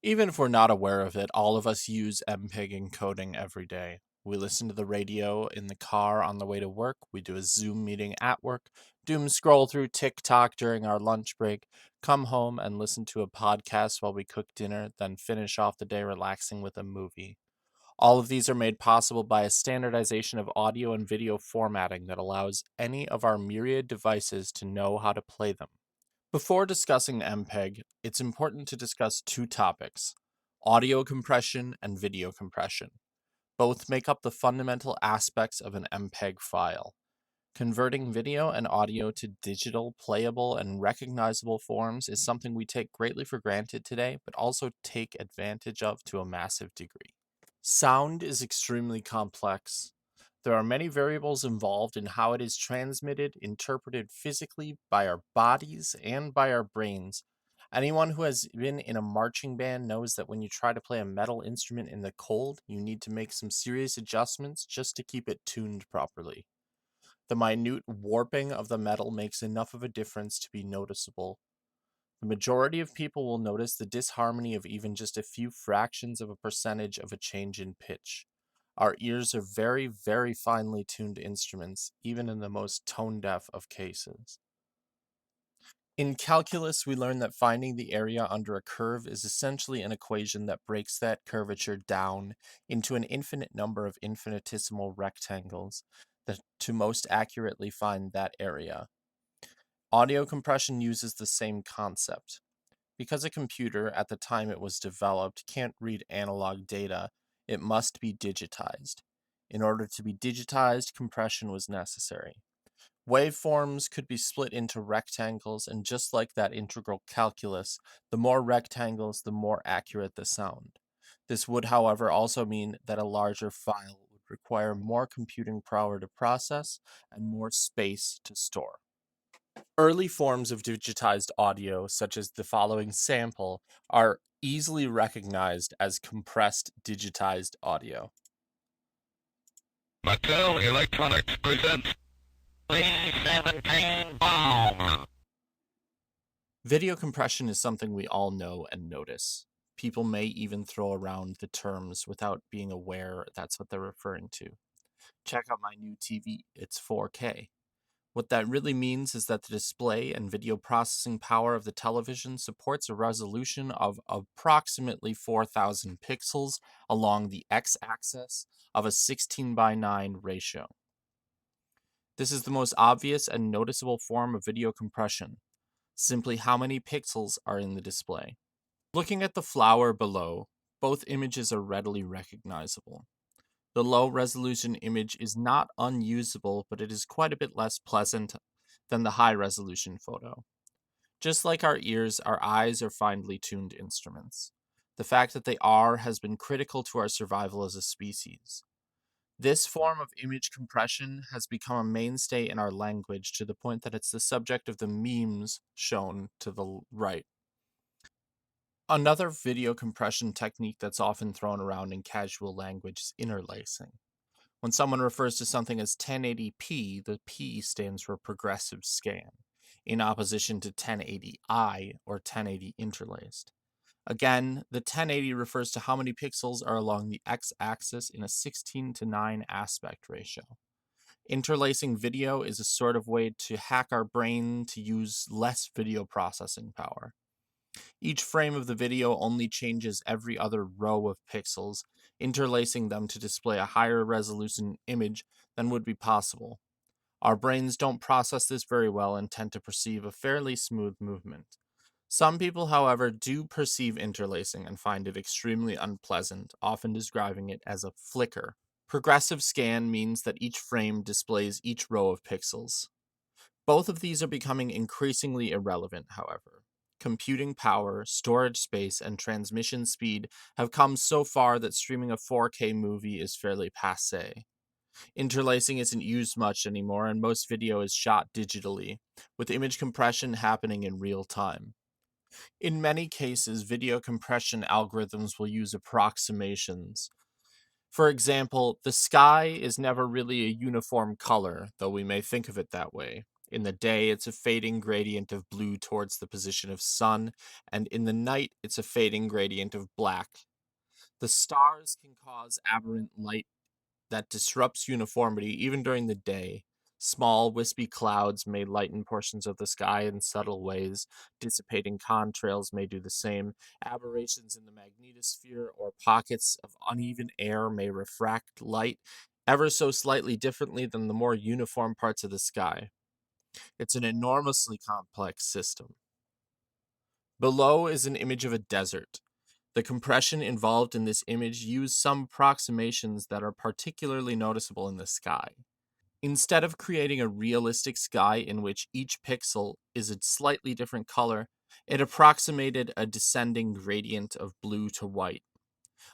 Even if we're not aware of it, all of us use MPEG encoding every day. We listen to the radio in the car on the way to work, we do a Zoom meeting at work, doom scroll through TikTok during our lunch break, come home and listen to a podcast while we cook dinner, then finish off the day relaxing with a movie. All of these are made possible by a standardization of audio and video formatting that allows any of our myriad devices to know how to play them. Before discussing MPEG, it's important to discuss two topics: audio compression and video compression. Both make up the fundamental aspects of an MPEG file. Converting video and audio to digital, playable, and recognizable forms is something we take greatly for granted today, but also take advantage of to a massive degree. Sound is extremely complex. There are many variables involved in how it is transmitted, interpreted physically by our bodies and by our brains. Anyone who has been in a marching band knows that when you try to play a metal instrument in the cold, you need to make some serious adjustments just to keep it tuned properly. The minute warping of the metal makes enough of a difference to be noticeable. The majority of people will notice the disharmony of even just a few fractions of a percentage of a change in pitch. Our ears are very, very finely tuned instruments, even in the most tone deaf of cases. In calculus, we learn that finding the area under a curve is essentially an equation that breaks that curvature down into an infinite number of infinitesimal rectangles to most accurately find that area. Audio compression uses the same concept. Because a computer, at the time it was developed, can't read analog data, it must be digitized. In order to be digitized, compression was necessary. Waveforms could be split into rectangles, and just like that integral calculus, the more rectangles, the more accurate the sound. This would, however, also mean that a larger file would require more computing power to process and more space to store. Early forms of digitized audio, such as the following sample, are easily recognized as compressed digitized audio. Mattel Electronics presents V17 Bomb. Video compression is something we all know and notice. People may even throw around the terms without being aware that's what they're referring to. Check out my new TV, it's 4K. What that really means is that the display and video processing power of the television supports a resolution of approximately 4,000 pixels along the x-axis of a 16:9 ratio. This is the most obvious and noticeable form of video compression, simply how many pixels are in the display. Looking at the flower below, both images are readily recognizable. The low-resolution image is not unusable, but it is quite a bit less pleasant than the high-resolution photo. Just like our ears, our eyes are finely tuned instruments. The fact that they are has been critical to our survival as a species. This form of image compression has become a mainstay in our language to the point that it's the subject of the memes shown to the right. Another video compression technique that's often thrown around in casual language is interlacing. When someone refers to something as 1080p, the P stands for progressive scan, in opposition to 1080i or 1080 interlaced. Again, the 1080 refers to how many pixels are along the x-axis in a 16:9 aspect ratio. Interlacing video is a sort of way to hack our brain to use less video processing power. Each frame of the video only changes every other row of pixels, interlacing them to display a higher resolution image than would be possible. Our brains don't process this very well and tend to perceive a fairly smooth movement. Some people, however, do perceive interlacing and find it extremely unpleasant, often describing it as a flicker. Progressive scan means that each frame displays each row of pixels. Both of these are becoming increasingly irrelevant, however. Computing power, storage space, and transmission speed have come so far that streaming a 4K movie is fairly passé. Interlacing isn't used much anymore, and most video is shot digitally, with image compression happening in real time. In many cases, video compression algorithms will use approximations. For example, the sky is never really a uniform color, though we may think of it that way. In the day, it's a fading gradient of blue towards the position of sun, and in the night, it's a fading gradient of black. The stars can cause aberrant light that disrupts uniformity even during the day. Small, wispy clouds may lighten portions of the sky in subtle ways. Dissipating contrails may do the same. Aberrations in the magnetosphere or pockets of uneven air may refract light ever so slightly differently than the more uniform parts of the sky. It's an enormously complex system. Below is an image of a desert. The compression involved in this image used some approximations that are particularly noticeable in the sky. Instead of creating a realistic sky in which each pixel is a slightly different color, it approximated a descending gradient of blue to white.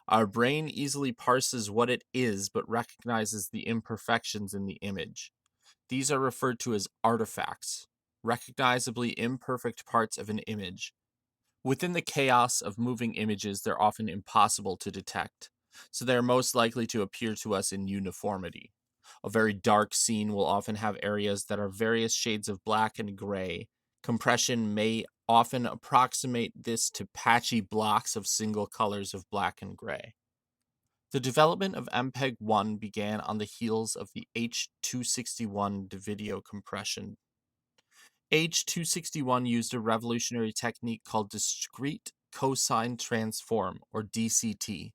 Our brain easily parses what it is but recognizes the imperfections in the image. These are referred to as artifacts, recognizably imperfect parts of an image. Within the chaos of moving images, they're often impossible to detect, so they are most likely to appear to us in uniformity. A very dark scene will often have areas that are various shades of black and gray. Compression may often approximate this to patchy blocks of single colors of black and gray. The development of MPEG-1 began on the heels of the H.261 video compression. H.261 used a revolutionary technique called discrete cosine transform, or DCT.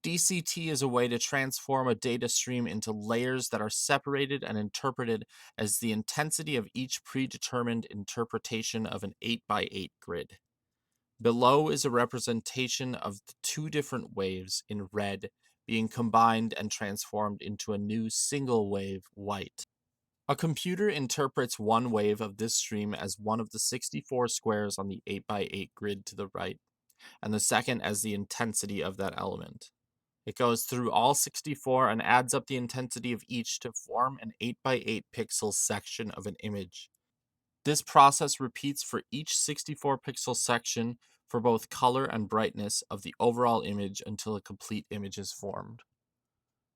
DCT is a way to transform a data stream into layers that are separated and interpreted as the intensity of each predetermined interpretation of an 8x8 grid. Below is a representation of the two different waves in red being combined and transformed into a new single wave white. A computer interprets one wave of this stream as one of the 64 squares on the 8x8 grid to the right, and the second as the intensity of that element. It goes through all 64 and adds up the intensity of each to form an 8x8 pixel section of an image. This process repeats for each 64 pixel section for both color and brightness of the overall image until a complete image is formed.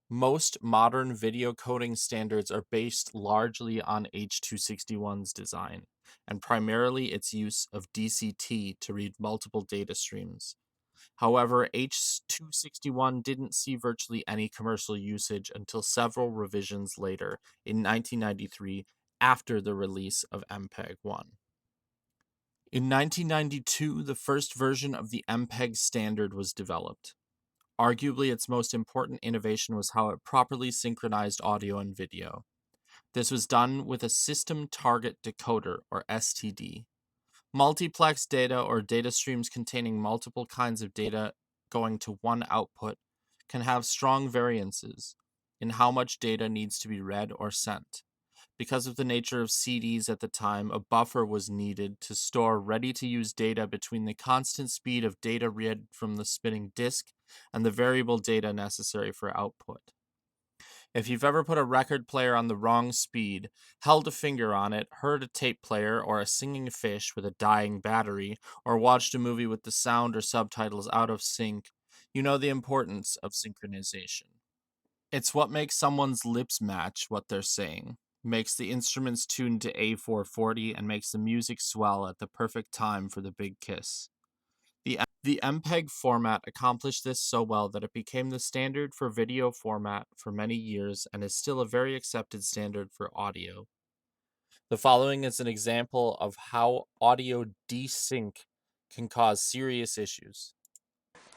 Most modern video coding standards are based largely on H.261's design, and primarily its use of DCT to read multiple data streams. However, H.261 didn't see virtually any commercial usage until several revisions later, in 1993, after the release of MPEG-1. In 1992, the first version of the MPEG standard was developed. Arguably, its most important innovation was how it properly synchronized audio and video. This was done with a System Target Decoder, or STD. Multiplex data, or data streams containing multiple kinds of data going to one output, can have strong variances in how much data needs to be read or sent. Because of the nature of CDs at the time, a buffer was needed to store ready-to-use data between the constant speed of data read from the spinning disk and the variable data necessary for output. If you've ever put a record player on the wrong speed, held a finger on it, heard a tape player or a singing fish with a dying battery, or watched a movie with the sound or subtitles out of sync, you know the importance of synchronization. It's what makes someone's lips match what they're saying, makes the instruments tuned to A440, and makes the music swell at the perfect time for the big kiss. The MPEG format accomplished this so well that it became the standard for video format for many years and is still a very accepted standard for audio. The following is an example of how audio desync can cause serious issues.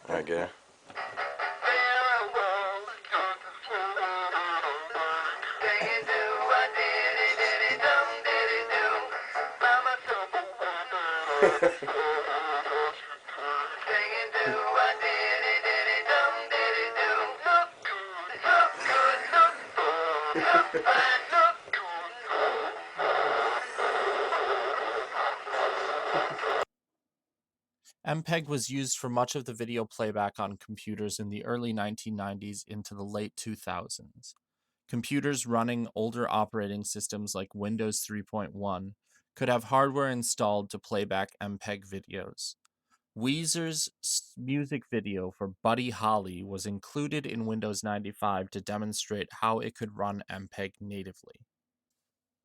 Okay. MPEG was used for much of the video playback on computers in the early 1990s into the late 2000s. Computers running older operating systems like Windows 3.1 could have hardware installed to playback MPEG videos. Weezer's music video for Buddy Holly was included in Windows 95 to demonstrate how it could run MPEG natively.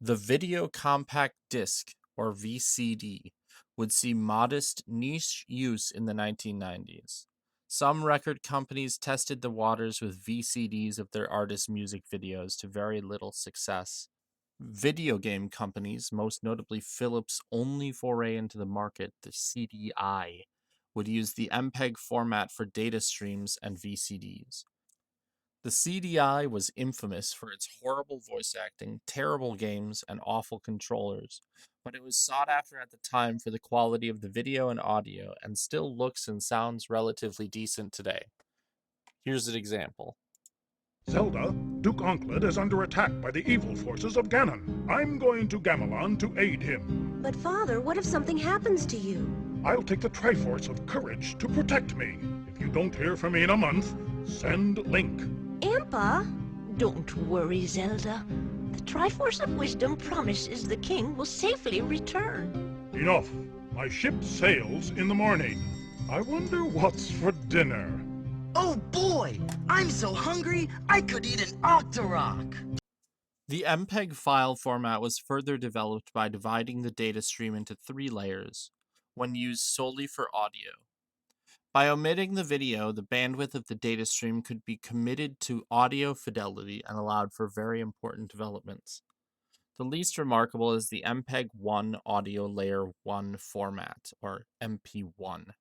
The video compact disc, or VCD, would see modest niche use in the 1990s. Some record companies tested the waters with VCDs of their artists' music videos to very little success. Video game companies, most notably Philips' only foray into the market, the CDI, would use the MPEG format for data streams and VCDs. The CDI was infamous for its horrible voice acting, terrible games, and awful controllers, but it was sought after at the time for the quality of the video and audio, and still looks and sounds relatively decent today. Here's an example. Zelda, Duke Onkled is under attack by the evil forces of Ganon. I'm going to Gamelon to aid him. But Father, what if something happens to you? I'll take the Triforce of Courage to protect me. If you don't hear from me in a month, send Link. Impa? Don't worry, Zelda. The Triforce of Wisdom promises the king will safely return. Enough. My ship sails in the morning. I wonder what's for dinner. Oh boy! I'm so hungry, I could eat an Octorok! The MPEG file format was further developed by dividing the data stream into 3 layers, when used solely for audio. By omitting the video, the bandwidth of the data stream could be committed to audio fidelity and allowed for very important developments. The least remarkable is the MPEG-1 Audio Layer 1 format, or MP1.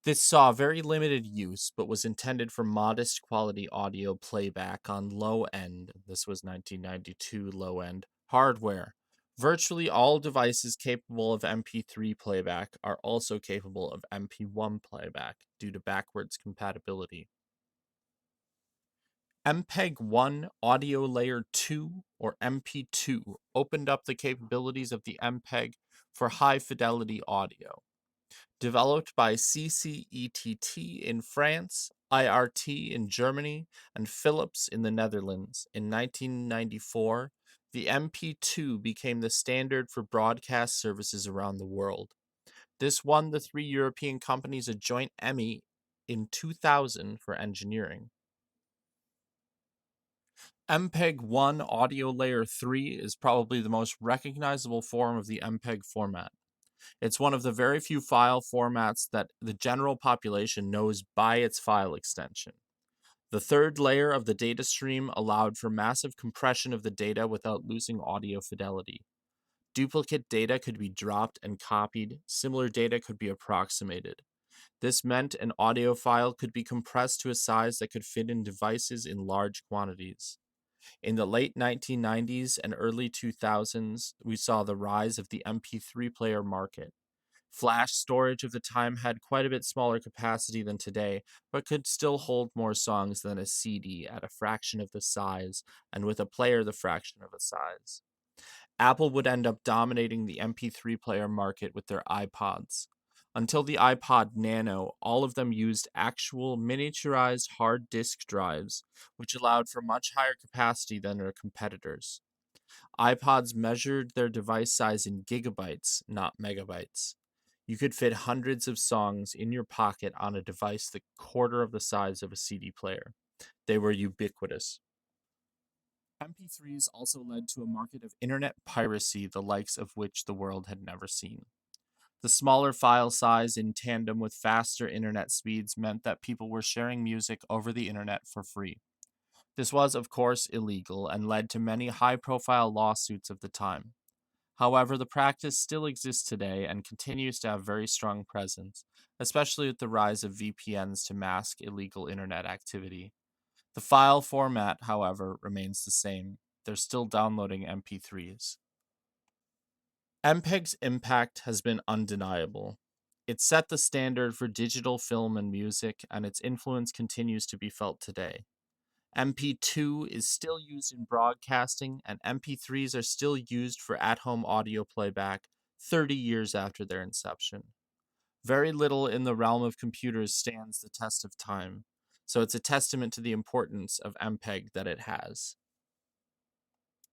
This saw very limited use, but was intended for modest quality audio playback on low-end, this was 1992 low-end, hardware. Virtually all devices capable of MP3 playback are also capable of MP1 playback due to backwards compatibility. MPEG-1 Audio Layer 2, or MP2, opened up the capabilities of the MPEG for high-fidelity audio. Developed by CCETT in France, IRT in Germany, and Philips in the Netherlands in 1994, the MP2 became the standard for broadcast services around the world. This won the 3 European companies a joint Emmy in 2000 for engineering. MPEG-1 Audio Layer 3 is probably the most recognizable form of the MPEG format. It's one of the very few file formats that the general population knows by its file extension. The third layer of the data stream allowed for massive compression of the data without losing audio fidelity. Duplicate data could be dropped and copied, similar data could be approximated. This meant an audio file could be compressed to a size that could fit in devices in large quantities. In the late 1990s and early 2000s, we saw the rise of the MP3 player market. Flash storage of the time had quite a bit smaller capacity than today, but could still hold more songs than a CD at a fraction of the size, and with a player the fraction of the size. Apple would end up dominating the MP3 player market with their iPods. Until the iPod Nano, all of them used actual miniaturized hard disk drives, which allowed for much higher capacity than their competitors. iPods measured their device size in gigabytes, not megabytes. You could fit hundreds of songs in your pocket on a device the quarter of the size of a CD player. They were ubiquitous. MP3s also led to a market of internet piracy, the likes of which the world had never seen. The smaller file size in tandem with faster internet speeds meant that people were sharing music over the internet for free. This was, of course, illegal and led to many high-profile lawsuits of the time. However, the practice still exists today and continues to have very strong presence, especially with the rise of VPNs to mask illegal internet activity. The file format, however, remains the same. They're still downloading MP3s. MPEG's impact has been undeniable. It set the standard for digital film and music, and its influence continues to be felt today. MP2 is still used in broadcasting, and MP3s are still used for at-home audio playback 30 years after their inception. Very little in the realm of computers stands the test of time, so it's a testament to the importance of MPEG that it has.